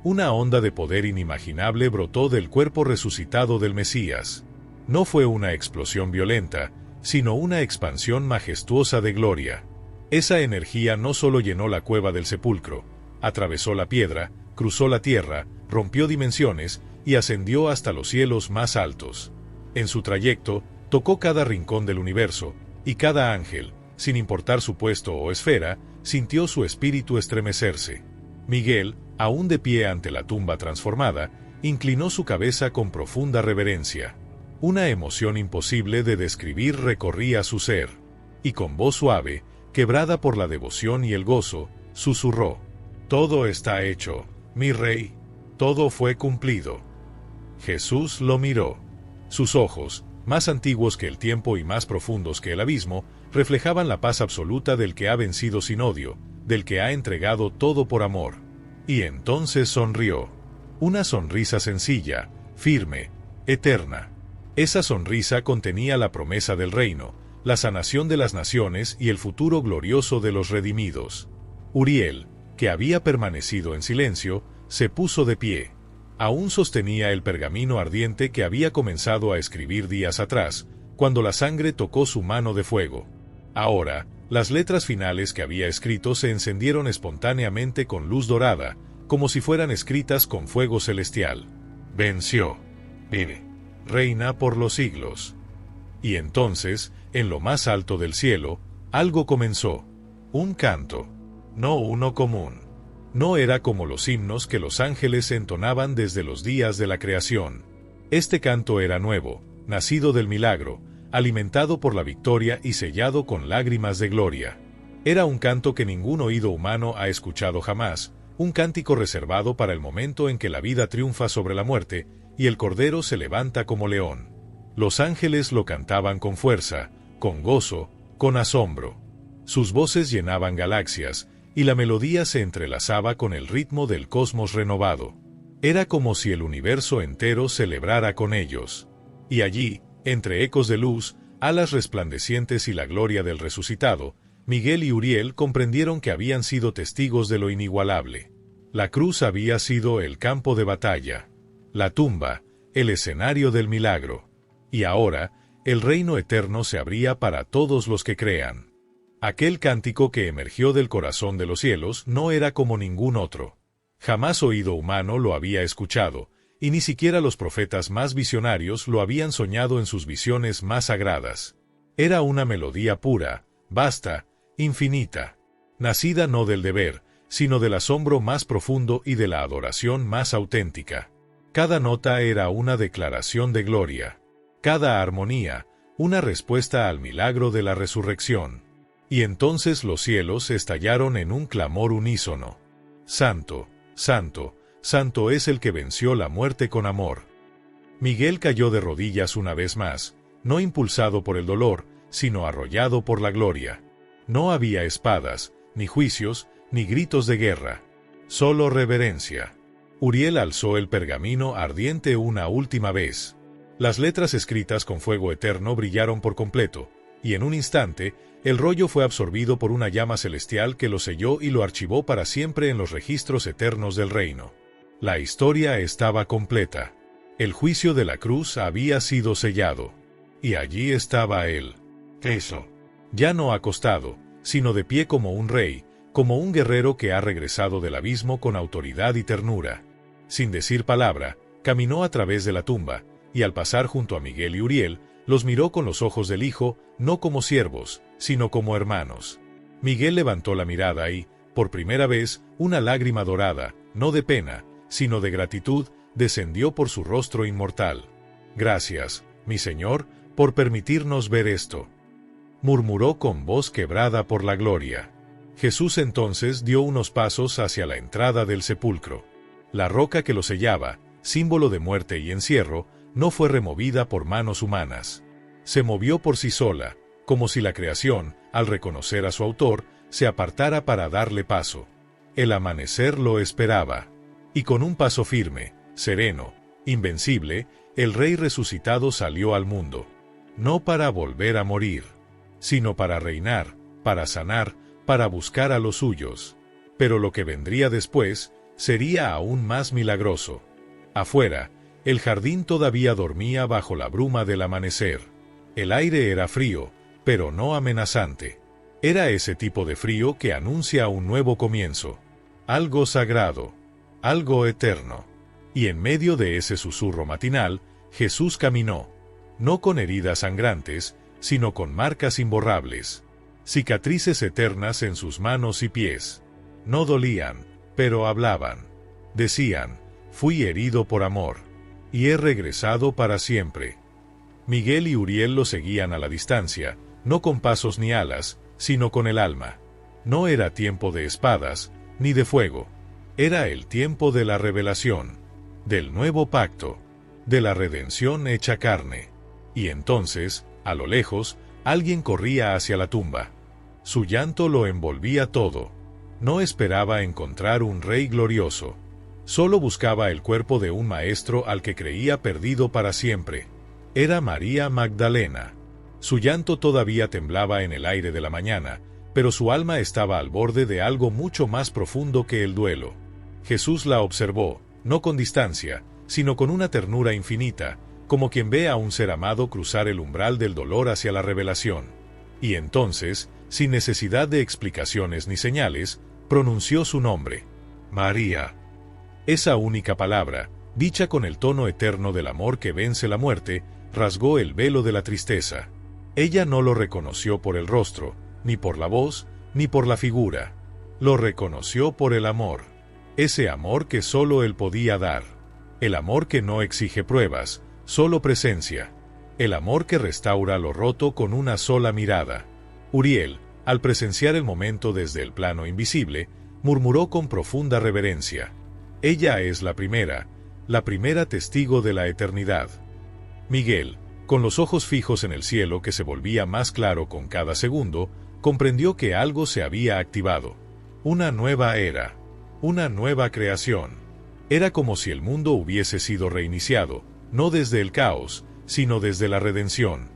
Una onda de poder inimaginable brotó del cuerpo resucitado del Mesías. No fue una explosión violenta, sino una expansión majestuosa de gloria. Esa energía no solo llenó la cueva del sepulcro, atravesó la piedra, cruzó la tierra, rompió dimensiones y ascendió hasta los cielos más altos. En su trayecto, tocó cada rincón del universo, y cada ángel, sin importar su puesto o esfera, sintió su espíritu estremecerse. Miguel, aún de pie ante la tumba transformada, inclinó su cabeza con profunda reverencia. Una emoción imposible de describir recorría su ser, y con voz suave, quebrada por la devoción y el gozo, susurró: «Todo está hecho, mi rey, todo fue cumplido». Jesús lo miró. Sus ojos, más antiguos que el tiempo y más profundos que el abismo, reflejaban la paz absoluta del que ha vencido sin odio, del que ha entregado todo por amor. Y entonces sonrió. Una sonrisa sencilla, firme, eterna. Esa sonrisa contenía la promesa del reino, la sanación de las naciones y el futuro glorioso de los redimidos. Uriel, que había permanecido en silencio, se puso de pie. Aún sostenía el pergamino ardiente que había comenzado a escribir días atrás, cuando la sangre tocó su mano de fuego. Ahora, las letras finales que había escrito se encendieron espontáneamente con luz dorada, como si fueran escritas con fuego celestial. Venció. Vive. Reina por los siglos. Y entonces, en lo más alto del cielo, algo comenzó. Un canto. No uno común. No era como los himnos que los ángeles entonaban desde los días de la creación. Este canto era nuevo, nacido del milagro, alimentado por la victoria y sellado con lágrimas de gloria. Era un canto que ningún oído humano ha escuchado jamás, un cántico reservado para el momento en que la vida triunfa sobre la muerte y el Cordero se levanta como león. Los ángeles lo cantaban con fuerza, con gozo, con asombro. Sus voces llenaban galaxias, y la melodía se entrelazaba con el ritmo del cosmos renovado. Era como si el universo entero celebrara con ellos. Y allí, entre ecos de luz, alas resplandecientes y la gloria del resucitado, Miguel y Uriel comprendieron que habían sido testigos de lo inigualable. La cruz había sido el campo de batalla, la tumba, el escenario del milagro. Y ahora, el reino eterno se abría para todos los que crean. Aquel cántico que emergió del corazón de los cielos no era como ningún otro. Jamás oído humano lo había escuchado, y ni siquiera los profetas más visionarios lo habían soñado en sus visiones más sagradas. Era una melodía pura, vasta, infinita, nacida no del deber, sino del asombro más profundo y de la adoración más auténtica. Cada nota era una declaración de gloria. Cada armonía, una respuesta al milagro de la resurrección. Y entonces los cielos estallaron en un clamor unísono. Santo, santo, santo es el que venció la muerte con amor. Miguel cayó de rodillas una vez más, no impulsado por el dolor, sino arrollado por la gloria. No había espadas, ni juicios, ni gritos de guerra. Solo reverencia. Uriel alzó el pergamino ardiente una última vez. Las letras escritas con fuego eterno brillaron por completo, y en un instante, el rollo fue absorbido por una llama celestial que lo selló y lo archivó para siempre en los registros eternos del reino. La historia estaba completa. El juicio de la cruz había sido sellado. Y allí estaba él. Eso. Ya no acostado, sino de pie como un rey, como un guerrero que ha regresado del abismo con autoridad y ternura. Sin decir palabra, caminó a través de la tumba, y al pasar junto a Miguel y Uriel, los miró con los ojos del Hijo, no como siervos, sino como hermanos. Miguel levantó la mirada y, por primera vez, una lágrima dorada, no de pena, sino de gratitud, descendió por su rostro inmortal. «Gracias, mi Señor, por permitirnos ver esto», murmuró con voz quebrada por la gloria. Jesús entonces dio unos pasos hacia la entrada del sepulcro. La roca que lo sellaba, símbolo de muerte y encierro, no fue removida por manos humanas. Se movió por sí sola, como si la creación, al reconocer a su autor, se apartara para darle paso. El amanecer lo esperaba. Y con un paso firme, sereno, Invencible, el Rey resucitado salió al mundo, no para volver a morir, sino para reinar, para sanar, para buscar a los suyos. Pero lo que vendría después sería aún más milagroso. Afuera, el jardín todavía dormía bajo la bruma del amanecer. El aire era frío, pero no amenazante. Era ese tipo de frío que anuncia un nuevo comienzo, algo sagrado, algo eterno. Y en medio de ese susurro matinal, Jesús caminó, no con heridas sangrantes, sino con marcas imborrables, cicatrices eternas en sus manos y pies. No dolían, pero hablaban. Decían, fui herido por amor, y he regresado para siempre. Miguel y Uriel lo seguían a la distancia, no con pasos ni alas, sino con el alma. No era tiempo de espadas, ni de fuego. Era el tiempo de la revelación, del nuevo pacto, de la redención hecha carne. Y entonces, a lo lejos, alguien corría hacia la tumba. Su llanto lo envolvía todo. No esperaba encontrar un rey glorioso. Solo buscaba el cuerpo de un maestro al que creía perdido para siempre. Era María Magdalena. Su llanto todavía temblaba en el aire de la mañana, pero su alma estaba al borde de algo mucho más profundo que el duelo. Jesús la observó, no con distancia, sino con una ternura infinita, como quien ve a un ser amado cruzar el umbral del dolor hacia la revelación. Y entonces, sin necesidad de explicaciones ni señales, pronunció su nombre: María. Esa única palabra, dicha con el tono eterno del amor que vence la muerte, rasgó el velo de la tristeza. Ella no lo reconoció por el rostro, ni por la voz, ni por la figura. Lo reconoció por el amor. Ese amor que solo él podía dar. El amor que no exige pruebas, solo presencia. El amor que restaura lo roto con una sola mirada. Uriel, al presenciar el momento desde el plano invisible, murmuró con profunda reverencia: ella es la primera testigo de la eternidad. Miguel, con los ojos fijos en el cielo que se volvía más claro con cada segundo, comprendió que algo se había activado. Una nueva era, una nueva creación. Era como si el mundo hubiese sido reiniciado, no desde el caos, sino desde la redención.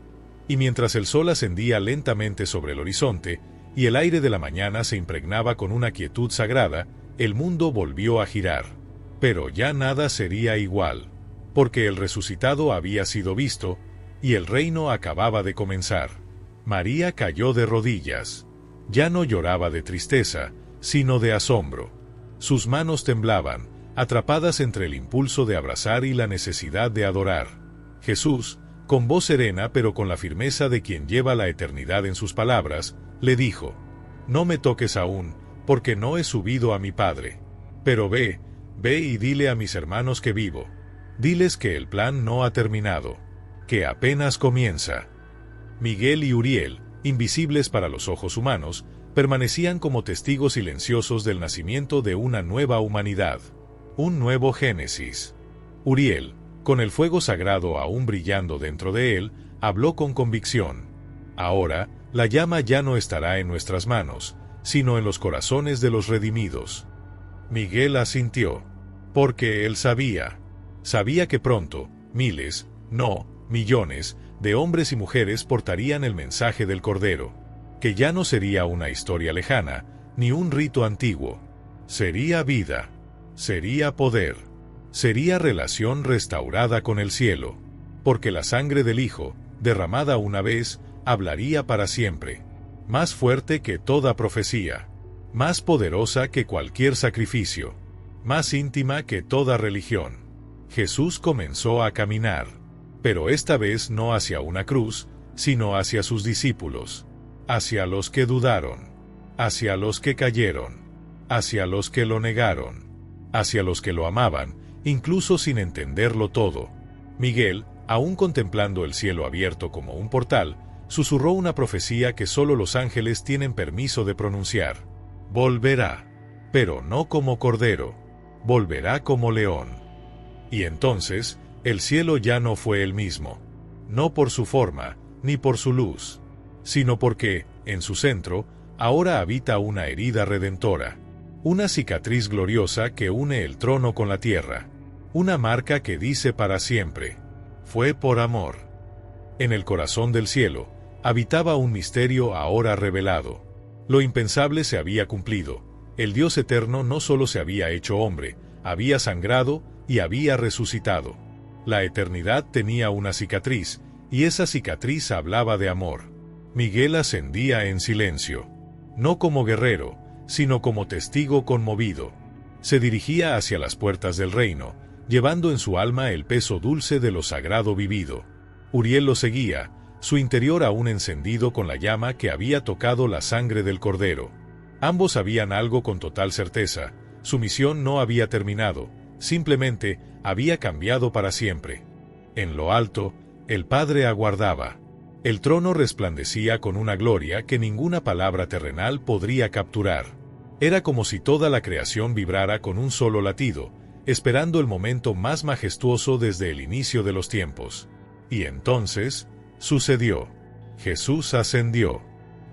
Y mientras el sol ascendía lentamente sobre el horizonte, y el aire de la mañana se impregnaba con una quietud sagrada, el mundo volvió a girar. Pero ya nada sería igual, porque el resucitado había sido visto, y el reino acababa de comenzar. María cayó de rodillas. Ya no lloraba de tristeza, sino de asombro. Sus manos temblaban, atrapadas entre el impulso de abrazar y la necesidad de adorar. Jesús, con voz serena pero con la firmeza de quien lleva la eternidad en sus palabras, le dijo: no me toques aún, porque no he subido a mi Padre. Pero ve y dile a mis hermanos que vivo. Diles que el plan no ha terminado, que apenas comienza. Miguel y Uriel, invisibles para los ojos humanos, permanecían como testigos silenciosos del nacimiento de una nueva humanidad, un nuevo Génesis. Uriel, con el fuego sagrado aún brillando dentro de él, habló con convicción: ahora, la llama ya no estará en nuestras manos, sino en los corazones de los redimidos. Miguel asintió, porque él sabía que pronto, miles, no, millones, de hombres y mujeres portarían el mensaje del Cordero, que ya no sería una historia lejana, ni un rito antiguo. Sería vida, sería poder, sería relación restaurada con el cielo, porque la sangre del Hijo, derramada una vez, hablaría para siempre, más fuerte que toda profecía, más poderosa que cualquier sacrificio, más íntima que toda religión. Jesús comenzó a caminar, pero esta vez no hacia una cruz, sino hacia sus discípulos, hacia los que dudaron, hacia los que cayeron, hacia los que lo negaron, hacia los que lo amaban, incluso sin entenderlo todo. Miguel, aún contemplando el cielo abierto como un portal, susurró una profecía que solo los ángeles tienen permiso de pronunciar: volverá, pero no como cordero, volverá como león. Y entonces, el cielo ya no fue el mismo, no por su forma, ni por su luz, sino porque, en su centro, ahora habita una herida redentora, una cicatriz gloriosa que une el trono con la tierra, Una marca que dice para siempre: fue por amor. En el corazón del cielo habitaba un misterio ahora revelado. Lo impensable se había cumplido. El Dios eterno no solo se había hecho hombre, había sangrado y había resucitado. La eternidad tenía una cicatriz, y esa cicatriz hablaba de amor. Miguel ascendía en silencio. No como guerrero, sino como testigo conmovido. Se dirigía hacia las puertas del reino, llevando en su alma el peso dulce de lo sagrado vivido. Uriel lo seguía, su interior aún encendido con la llama que había tocado la sangre del Cordero. Ambos sabían algo con total certeza: su misión no había terminado, simplemente había cambiado para siempre. En lo alto, el Padre aguardaba. El trono resplandecía con una gloria que ninguna palabra terrenal podría capturar. Era como si toda la creación vibrara con un solo latido, esperando el momento más majestuoso desde el inicio de los tiempos. Y entonces, sucedió. Jesús ascendió.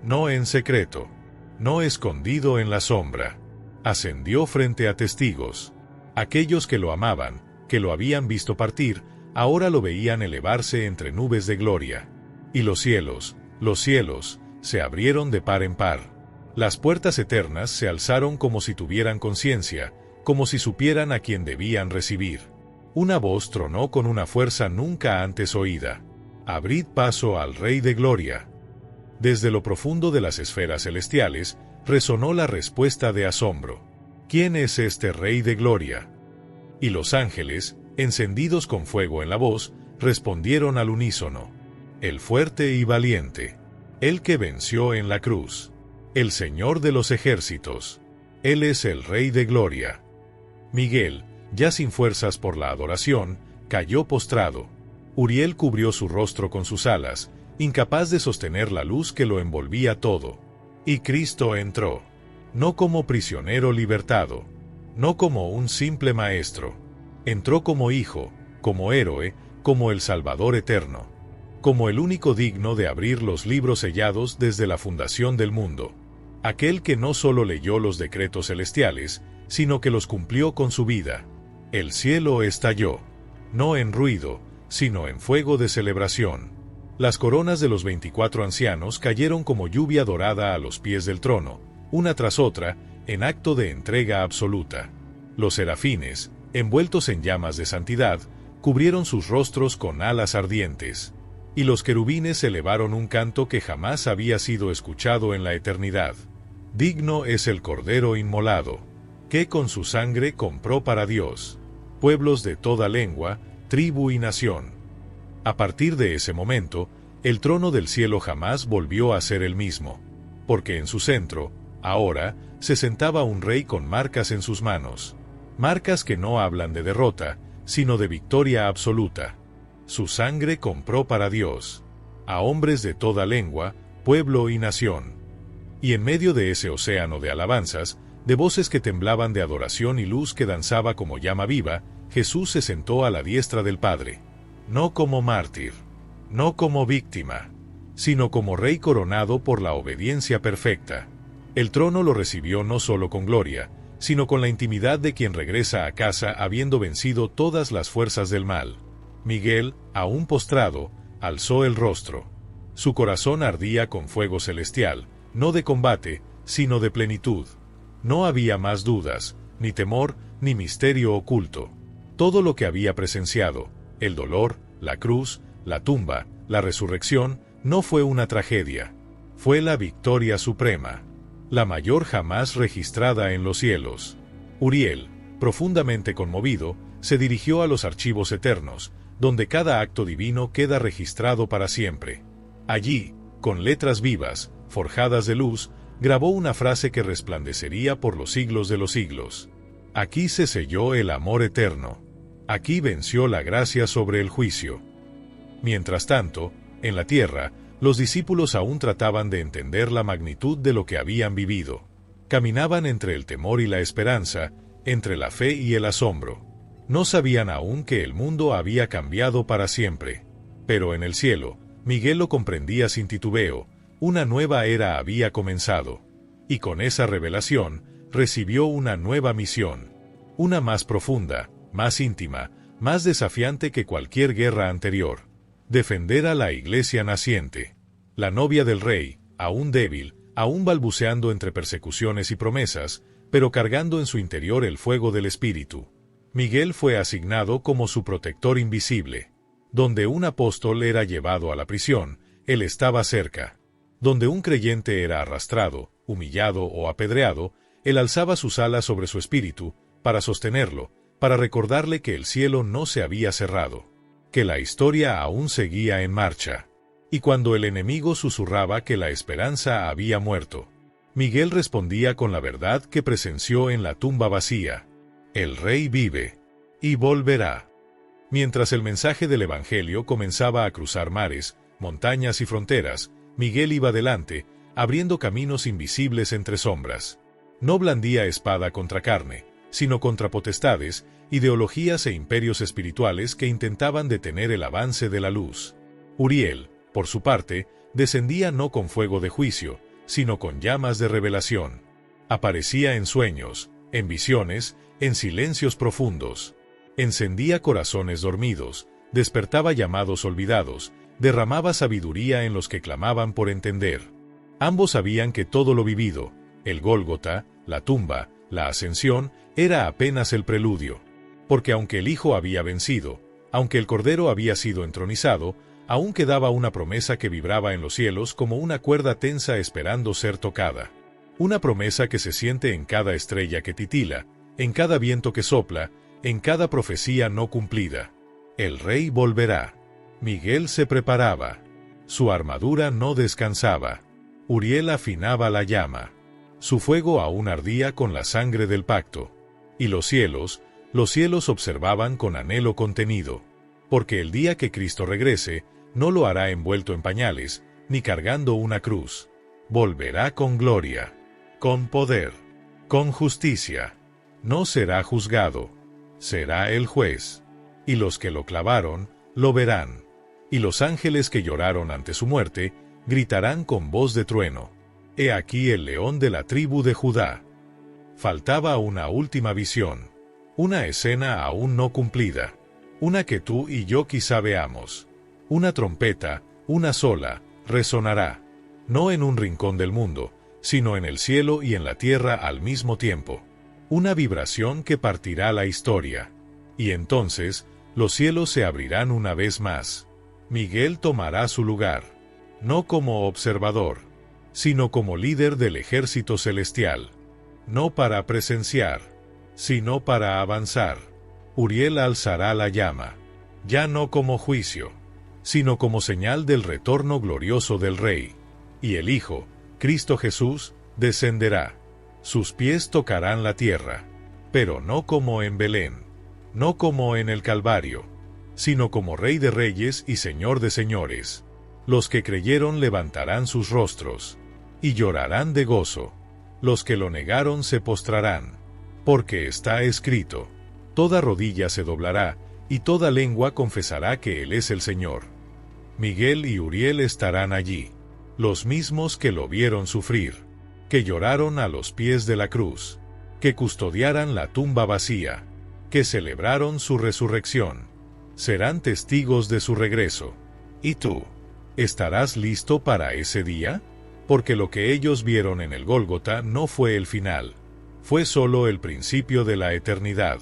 No en secreto. No escondido en la sombra. Ascendió frente a testigos. Aquellos que lo amaban, que lo habían visto partir, ahora lo veían elevarse entre nubes de gloria. Y los cielos, se abrieron de par en par. Las puertas eternas se alzaron como si tuvieran conciencia, como si supieran a quién debían recibir. Una voz tronó con una fuerza nunca antes oída: «Abrid paso al Rey de Gloria». Desde lo profundo de las esferas celestiales resonó la respuesta de asombro: «¿Quién es este Rey de Gloria?». Y los ángeles, encendidos con fuego en la voz, respondieron al unísono: «El fuerte y valiente, el que venció en la cruz, el Señor de los ejércitos, Él es el Rey de Gloria». Miguel, ya sin fuerzas por la adoración, cayó postrado. Uriel cubrió su rostro con sus alas, incapaz de sostener la luz que lo envolvía todo. Y Cristo entró, no como prisionero libertado, no como un simple maestro. Entró como hijo, como héroe, como el Salvador eterno, como el único digno de abrir los libros sellados desde la fundación del mundo. Aquel que no solo leyó los decretos celestiales, sino que los cumplió con su vida. El cielo estalló, no en ruido, sino en fuego de celebración. Las coronas de los 24 ancianos cayeron como lluvia dorada a los pies del trono, una tras otra, en acto de entrega absoluta. Los serafines, envueltos en llamas de santidad, cubrieron sus rostros con alas ardientes. Y los querubines elevaron un canto que jamás había sido escuchado en la eternidad. Digno es el Cordero inmolado, que con su sangre compró para Dios pueblos de toda lengua, tribu y nación. A partir de ese momento, el trono del cielo jamás volvió a ser el mismo, porque en su centro, ahora, se sentaba un rey con marcas en sus manos, marcas que no hablan de derrota, sino de victoria absoluta. Su sangre compró para Dios a hombres de toda lengua, pueblo y nación. Y en medio de ese océano de alabanzas, de voces que temblaban de adoración y luz que danzaba como llama viva, Jesús se sentó a la diestra del Padre, no como mártir, no como víctima, sino como Rey coronado por la obediencia perfecta. El trono lo recibió no solo con gloria, sino con la intimidad de quien regresa a casa habiendo vencido todas las fuerzas del mal. Miguel, aún postrado, alzó el rostro. Su corazón ardía con fuego celestial, no de combate, sino de plenitud. No había más dudas, ni temor, ni misterio oculto. Todo lo que había presenciado, el dolor, la cruz, la tumba, la resurrección, no fue una tragedia. Fue la victoria suprema, la mayor jamás registrada en los cielos. Uriel, profundamente conmovido, se dirigió a los archivos eternos, donde cada acto divino queda registrado para siempre. Allí, con letras vivas, forjadas de luz, grabó una frase que resplandecería por los siglos de los siglos. Aquí se selló el amor eterno. Aquí venció la gracia sobre el juicio. Mientras tanto, en la tierra, los discípulos aún trataban de entender la magnitud de lo que habían vivido. Caminaban entre el temor y la esperanza, entre la fe y el asombro. No sabían aún que el mundo había cambiado para siempre. Pero en el cielo, Miguel lo comprendía sin titubeo: una nueva era había comenzado. Y con esa revelación, recibió una nueva misión. Una más profunda, más íntima, más desafiante que cualquier guerra anterior. Defender a la iglesia naciente. La novia del rey, aún débil, aún balbuceando entre persecuciones y promesas, pero cargando en su interior el fuego del Espíritu. Miguel fue asignado como su protector invisible. Donde un apóstol era llevado a la prisión, él estaba cerca. Donde un creyente era arrastrado, humillado o apedreado, él alzaba sus alas sobre su espíritu, para sostenerlo, para recordarle que el cielo no se había cerrado, que la historia aún seguía en marcha. Y cuando el enemigo susurraba que la esperanza había muerto, Miguel respondía con la verdad que presenció en la tumba vacía. El Rey vive, y volverá. Mientras el mensaje del Evangelio comenzaba a cruzar mares, montañas y fronteras, Miguel iba delante, abriendo caminos invisibles entre sombras. No blandía espada contra carne, sino contra potestades, ideologías e imperios espirituales que intentaban detener el avance de la luz. Uriel, por su parte, descendía no con fuego de juicio, sino con llamas de revelación. Aparecía en sueños, en visiones, en silencios profundos. Encendía corazones dormidos, despertaba llamados olvidados, derramaba sabiduría en los que clamaban por entender. Ambos sabían que todo lo vivido, el Gólgota, la tumba, la ascensión, era apenas el preludio. Porque aunque el Hijo había vencido, aunque el Cordero había sido entronizado, aún quedaba una promesa que vibraba en los cielos como una cuerda tensa esperando ser tocada. Una promesa que se siente en cada estrella que titila, en cada viento que sopla, en cada profecía no cumplida. El Rey volverá. Miguel se preparaba. Su armadura no descansaba. Uriel afinaba la llama. Su fuego aún ardía con la sangre del pacto. Y los cielos observaban con anhelo contenido. Porque el día que Cristo regrese, no lo hará envuelto en pañales, ni cargando una cruz. Volverá con gloria, con poder, con justicia. No será juzgado. Será el juez. Y los que lo clavaron, lo verán. Y los ángeles que lloraron ante su muerte, gritarán con voz de trueno. He aquí el león de la tribu de Judá. Faltaba una última visión. Una escena aún no cumplida. Una que tú y yo quizá veamos. Una trompeta, una sola, resonará. No en un rincón del mundo, sino en el cielo y en la tierra al mismo tiempo. Una vibración que partirá la historia. Y entonces, los cielos se abrirán una vez más. Miguel tomará su lugar. No como observador, sino como líder del ejército celestial. No para presenciar, sino para avanzar. Uriel alzará la llama, ya no como juicio, sino como señal del retorno glorioso del Rey. Y el Hijo, Cristo Jesús, descenderá. Sus pies tocarán la tierra, pero no como en Belén, no como en el Calvario, sino como Rey de reyes y Señor de señores. Los que creyeron levantarán sus rostros, y llorarán de gozo. Los que lo negaron se postrarán, porque está escrito: toda rodilla se doblará, y toda lengua confesará que Él es el Señor. Miguel y Uriel estarán allí, los mismos que lo vieron sufrir, que lloraron a los pies de la cruz, que custodiaran la tumba vacía, que celebraron su resurrección. Serán testigos de su regreso. ¿Y tú? ¿Estarás listo para ese día? Porque lo que ellos vieron en el Gólgota no fue el final, fue solo el principio de la eternidad.